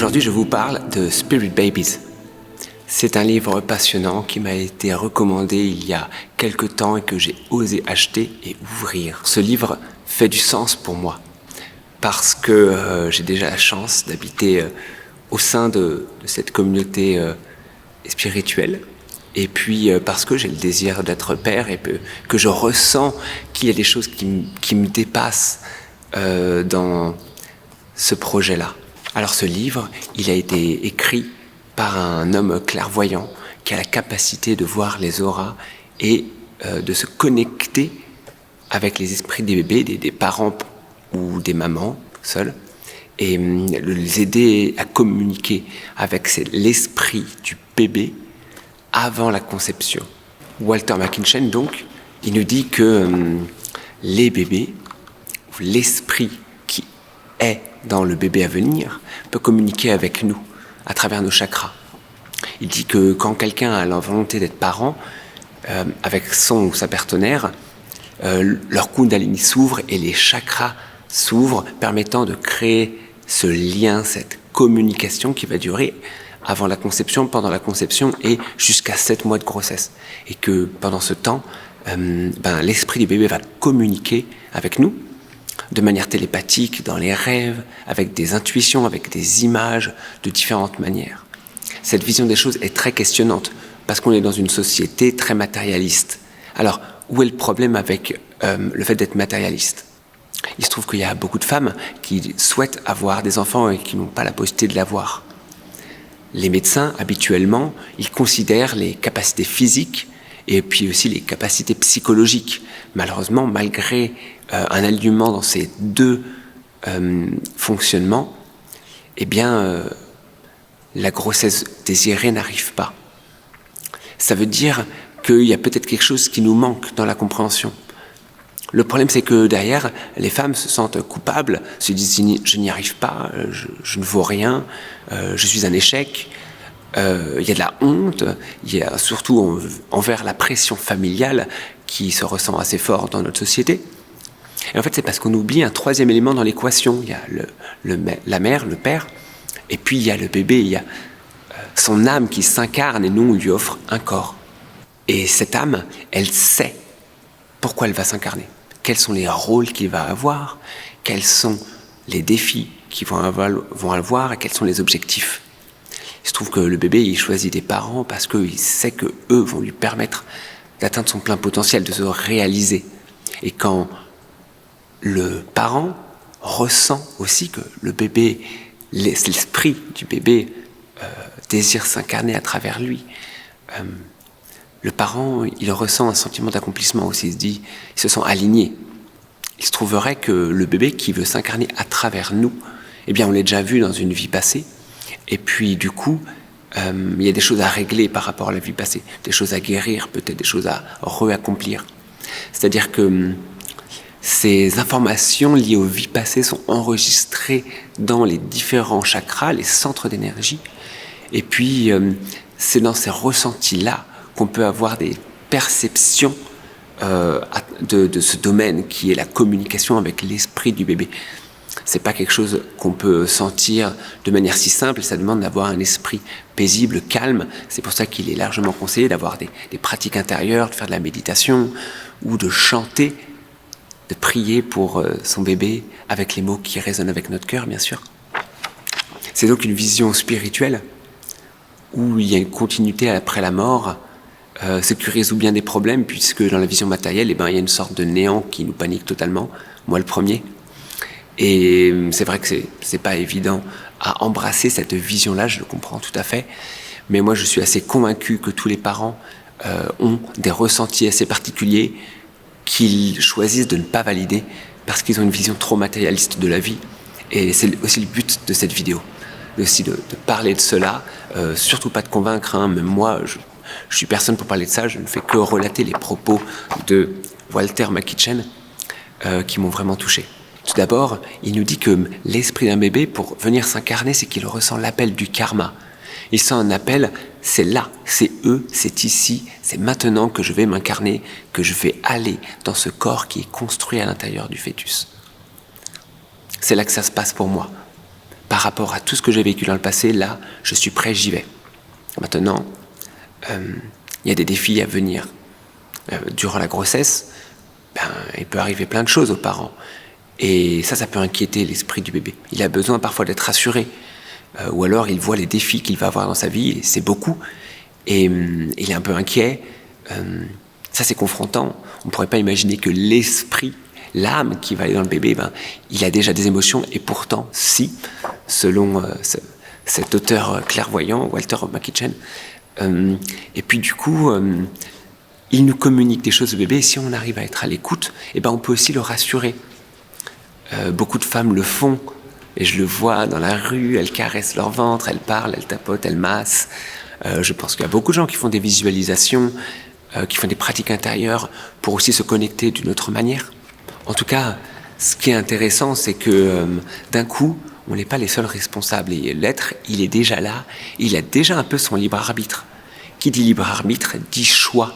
Aujourd'hui, je vous parle de Spirit Babies. C'est un livre passionnant qui m'a été recommandé il y a quelque temps et que j'ai osé acheter et ouvrir. Ce livre fait du sens pour moi parce que j'ai déjà la chance d'habiter au sein de cette communauté spirituelle. Et puis parce que j'ai le désir d'être père et que je ressens qu'il y a des choses qui me dépassent dans ce projet-là. Alors ce livre, il a été écrit par un homme clairvoyant qui a la capacité de voir les auras et de se connecter avec les esprits des bébés, des parents ou des mamans seuls, et les aider à communiquer avec l'esprit du bébé avant la conception. Walter McKitchen, donc, il nous dit que les bébés, l'esprit qui est dans le bébé à venir, peut communiquer avec nous à travers nos chakras. Il dit que quand quelqu'un a la volonté d'être parent, avec son ou sa partenaire, leur kundalini s'ouvre et les chakras s'ouvrent, permettant de créer ce lien, cette communication qui va durer avant la conception, pendant la conception et jusqu'à 7 mois de grossesse. Et que pendant ce temps, l'esprit du bébé va communiquer avec nous de manière télépathique, dans les rêves, avec des intuitions, avec des images, de différentes manières. Cette vision des choses est très questionnante, parce qu'on est dans une société très matérialiste. Alors, où est le problème avec le fait d'être matérialiste ? Il se trouve qu'il y a beaucoup de femmes qui souhaitent avoir des enfants et qui n'ont pas la possibilité de l'avoir. Les médecins, habituellement, ils considèrent les capacités physiques et puis aussi les capacités psychologiques. Malheureusement, malgré un alignement dans ces deux fonctionnements, la grossesse désirée n'arrive pas. Ça veut dire qu'il y a peut-être quelque chose qui nous manque dans la compréhension. Le problème, c'est que derrière, les femmes se sentent coupables, se disent « je n'y arrive pas, je ne vaux rien, je suis un échec ». Il y a de la honte, il y a surtout envers la pression familiale qui se ressent assez fort dans notre société. Et en fait, c'est parce qu'on oublie un troisième élément dans l'équation. Il y a la mère, le père, et puis il y a le bébé, il y a son âme qui s'incarne et nous, on lui offre un corps. Et cette âme, elle sait pourquoi elle va s'incarner. Quels sont les rôles qu'il va avoir, quels sont les défis qu'ils vont avoir et quels sont les objectifs. Il se trouve que le bébé, il choisit des parents parce qu'il sait qu'eux vont lui permettre d'atteindre son plein potentiel, de se réaliser. Et quand le parent ressent aussi que le bébé, l'esprit du bébé désire s'incarner à travers lui, le parent, il ressent un sentiment d'accomplissement aussi, il se sent aligné. Il se trouverait que le bébé qui veut s'incarner à travers nous, on l'a déjà vu dans une vie passée, et puis du coup, il y a des choses à régler par rapport à la vie passée, des choses à guérir, peut-être des choses à réaccomplir. C'est-à-dire que ces informations liées aux vies passées sont enregistrées dans les différents chakras, les centres d'énergie, et puis c'est dans ces ressentis-là qu'on peut avoir des perceptions de ce domaine qui est la communication avec l'esprit du bébé. C'est pas quelque chose qu'on peut sentir de manière si simple, ça demande d'avoir un esprit paisible, calme. C'est pour ça qu'il est largement conseillé d'avoir des pratiques intérieures, de faire de la méditation ou de chanter, de prier pour son bébé avec les mots qui résonnent avec notre cœur, bien sûr. C'est donc une vision spirituelle où il y a une continuité après la mort, ce qui résout bien des problèmes, puisque dans la vision matérielle, il y a une sorte de néant qui nous panique totalement, moi le premier. Et c'est vrai que c'est pas évident à embrasser cette vision-là, je le comprends tout à fait, mais moi je suis assez convaincu que tous les parents ont des ressentis assez particuliers qu'ils choisissent de ne pas valider parce qu'ils ont une vision trop matérialiste de la vie. Et c'est aussi le but de cette vidéo, aussi de parler de cela, surtout pas de convaincre, même moi je suis personne pour parler de ça, je ne fais que relater les propos de Walter McKitchen qui m'ont vraiment touché. Tout d'abord, il nous dit que l'esprit d'un bébé, pour venir s'incarner, c'est qu'il ressent l'appel du karma. Il sent un appel, c'est là, c'est eux, c'est ici, c'est maintenant que je vais m'incarner, que je vais aller dans ce corps qui est construit à l'intérieur du fœtus. C'est là que ça se passe pour moi. par rapport à tout ce que j'ai vécu dans le passé, là, je suis prêt, j'y vais. Maintenant, il y a des défis à venir. Durant la grossesse, il peut arriver plein de choses aux parents. Et ça peut inquiéter l'esprit du bébé. Il a besoin parfois d'être rassuré. Ou alors il voit les défis qu'il va avoir dans sa vie, et c'est beaucoup. Et il est un peu inquiet. Ça, c'est confrontant. On ne pourrait pas imaginer que l'esprit, l'âme qui va aller dans le bébé, il a déjà des émotions. Et pourtant, si, selon cet auteur clairvoyant, Walter McKitchen, et puis du coup, il nous communique des choses au bébé. Et si on arrive à être à l'écoute, on peut aussi le rassurer. Beaucoup de femmes le font. Et je le vois dans la rue, elles caressent leur ventre, elles parlent, elles tapotent, elles massent. Je pense qu'il y a beaucoup de gens qui font des visualisations, qui font des pratiques intérieures pour aussi se connecter d'une autre manière. En tout cas, ce qui est intéressant, c'est que d'un coup, on n'est pas les seuls responsables. Et l'être, il est déjà là, il a déjà un peu son libre arbitre. Qui dit libre arbitre, dit choix.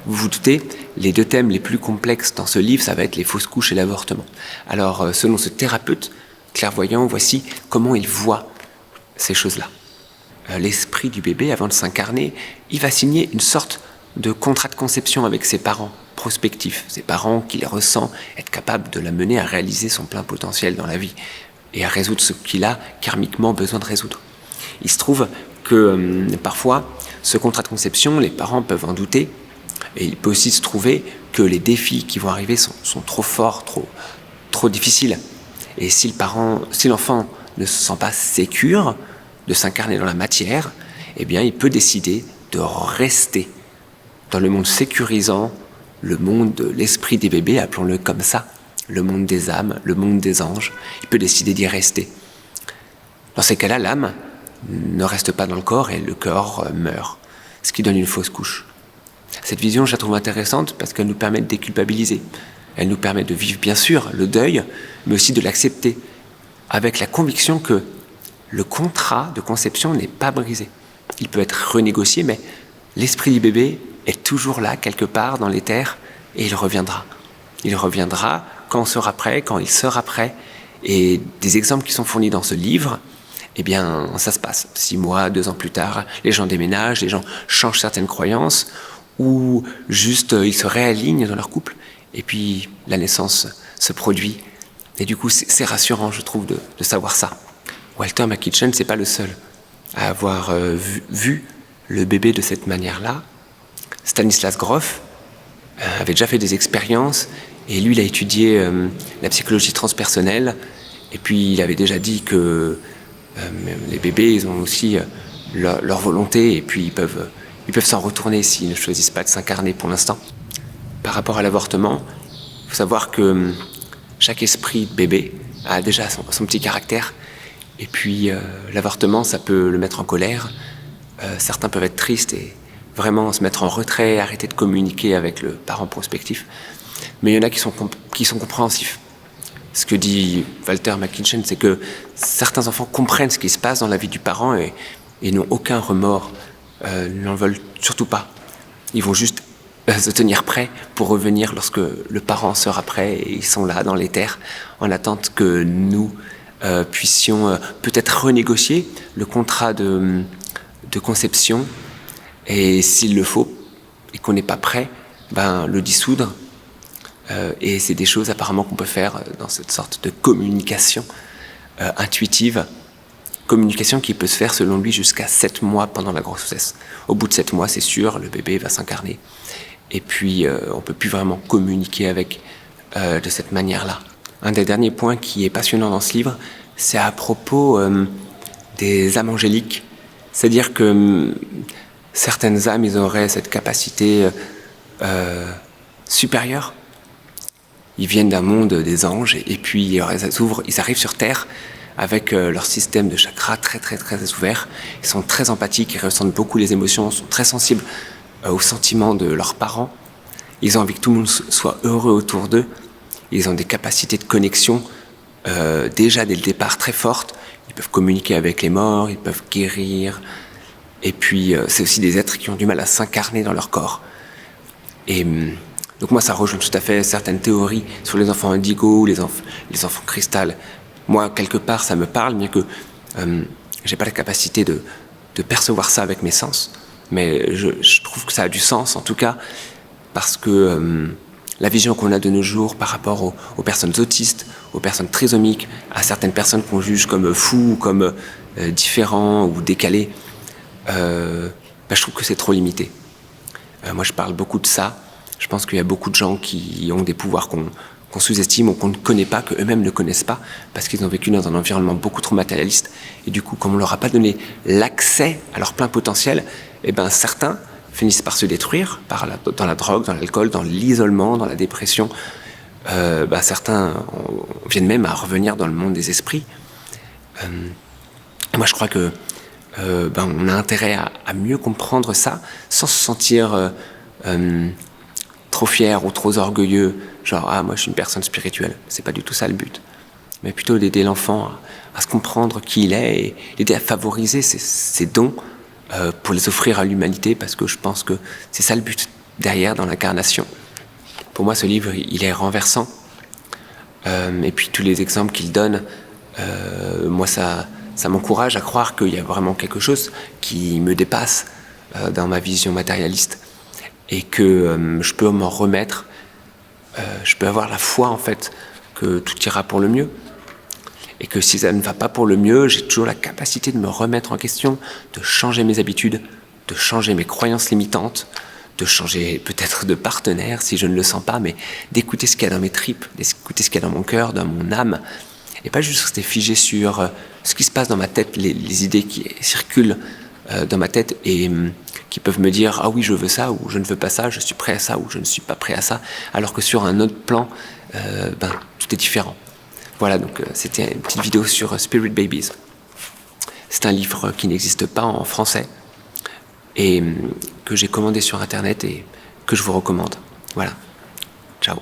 Vous vous doutez, les deux thèmes les plus complexes dans ce livre, ça va être les fausses couches et l'avortement. Alors, selon ce thérapeute clairvoyant, voici comment il voit ces choses-là. L'esprit du bébé, avant de s'incarner, il va signer une sorte de contrat de conception avec ses parents prospectifs, ses parents qu'il ressent être capable de l'amener à réaliser son plein potentiel dans la vie et à résoudre ce qu'il a karmiquement besoin de résoudre. Il se trouve que parfois, ce contrat de conception, les parents peuvent en douter, et il peut aussi se trouver que les défis qui vont arriver sont trop forts, trop difficiles. Et si l'enfant ne se sent pas sécure de s'incarner dans la matière, il peut décider de rester dans le monde sécurisant, le monde de l'esprit des bébés, appelons-le comme ça, le monde des âmes, le monde des anges. Il peut décider d'y rester. Dans ces cas-là, l'âme ne reste pas dans le corps et le corps meurt, ce qui donne une fausse couche. Cette vision, je la trouve intéressante parce qu'elle nous permet de déculpabiliser. Elle nous permet de vivre, bien sûr, le deuil, mais aussi de l'accepter, avec la conviction que le contrat de conception n'est pas brisé. Il peut être renégocié, mais l'esprit du bébé est toujours là, quelque part dans l'éther, et il reviendra. Il reviendra quand on sera prêt, quand il sera prêt. Et des exemples qui sont fournis dans ce livre, ça se passe. 6 mois, 2 ans plus tard, les gens déménagent, les gens changent certaines croyances, ou juste ils se réalignent dans leur couple, et puis la naissance se produit. Et du coup, c'est rassurant, je trouve, de savoir ça. Walter McKitchen, c'est pas le seul à avoir vu le bébé de cette manière-là. Stanislas Grof avait déjà fait des expériences, et lui, il a étudié la psychologie transpersonnelle, et puis il avait déjà dit que les bébés, ils ont aussi leur volonté, et puis ils peuvent s'en retourner s'ils ne choisissent pas de s'incarner pour l'instant. Par rapport à l'avortement, il faut savoir que chaque esprit de bébé a déjà son petit caractère. Et puis l'avortement, ça peut le mettre en colère. Certains peuvent être tristes et vraiment se mettre en retrait, arrêter de communiquer avec le parent prospectif. Mais il y en a qui sont compréhensifs. Ce que dit Walter McKitchen, c'est que certains enfants comprennent ce qui se passe dans la vie du parent et n'ont aucun remords. N'en veulent surtout pas. Ils vont juste se tenir prêts pour revenir lorsque le parent sera prêt, et ils sont là dans l'éther en attente que nous puissions peut-être renégocier le contrat de conception, et s'il le faut et qu'on n'est pas prêt, le dissoudre. Et c'est des choses apparemment qu'on peut faire dans cette sorte de communication intuitive. Communication qui peut se faire, selon lui, jusqu'à 7 mois pendant la grossesse. Au bout de 7 mois, c'est sûr, le bébé va s'incarner. Et puis, on ne peut plus vraiment communiquer avec de cette manière-là. Un des derniers points qui est passionnant dans ce livre, c'est à propos des âmes angéliques. C'est-à-dire que certaines âmes, ils auraient cette capacité supérieure. Ils viennent d'un monde des anges, et puis ils arrivent sur Terre avec leur système de chakras très très très ouvert. Ils sont très empathiques, ils ressentent beaucoup les émotions, sont très sensibles aux sentiments de leurs parents. Ils ont envie que tout le monde soit heureux autour d'eux. Ils ont des capacités de connexion déjà dès le départ très fortes. Ils peuvent communiquer avec les morts, ils peuvent guérir. Et puis c'est aussi des êtres qui ont du mal à s'incarner dans leur corps. Et donc moi, ça rejoint tout à fait certaines théories sur les enfants indigo, les enfants cristal, moi, quelque part, ça me parle, bien que j'ai pas la capacité de percevoir ça avec mes sens. Mais je trouve que ça a du sens, en tout cas, parce que la vision qu'on a de nos jours par rapport aux personnes autistes, aux personnes trisomiques, à certaines personnes qu'on juge comme fous, comme différents ou décalés, je trouve que c'est trop limité. Moi, je parle beaucoup de ça. Je pense qu'il y a beaucoup de gens qui ont des pouvoirs qu'on sous-estime ou qu'on ne connaît pas, qu'eux-mêmes ne connaissent pas, parce qu'ils ont vécu dans un environnement beaucoup trop matérialiste. Et du coup, comme on ne leur a pas donné l'accès à leur plein potentiel, certains finissent par se détruire dans la drogue, dans l'alcool, dans l'isolement, dans la dépression. Certains viennent même à revenir dans le monde des esprits. Moi, je crois que on a intérêt à mieux comprendre ça, sans se sentir trop fier ou trop orgueilleux, genre moi je suis une personne spirituelle. C'est pas du tout ça le but, mais plutôt d'aider l'enfant à se comprendre qui il est et l'aider à favoriser ses dons pour les offrir à l'humanité, parce que je pense que c'est ça le but derrière dans l'incarnation. Pour moi, ce livre il est renversant, et puis tous les exemples qu'il donne, moi ça m'encourage à croire qu'il y a vraiment quelque chose qui me dépasse dans ma vision matérialiste, et que je peux m'en remettre, je peux avoir la foi en fait que tout ira pour le mieux, et que si ça ne va pas pour le mieux, j'ai toujours la capacité de me remettre en question, de changer mes habitudes, de changer mes croyances limitantes, de changer peut-être de partenaire si je ne le sens pas, mais d'écouter ce qu'il y a dans mes tripes, d'écouter ce qu'il y a dans mon cœur, dans mon âme, et pas juste rester figé sur ce qui se passe dans ma tête, les idées qui circulent dans ma tête et qui peuvent me dire « Ah oui, je veux ça » ou « Je ne veux pas ça, je suis prêt à ça » ou « Je ne suis pas prêt à ça », alors que sur un autre plan, tout est différent. Voilà, donc c'était une petite vidéo sur Spirit Babies. C'est un livre qui n'existe pas en français et que j'ai commandé sur Internet et que je vous recommande. Voilà, ciao.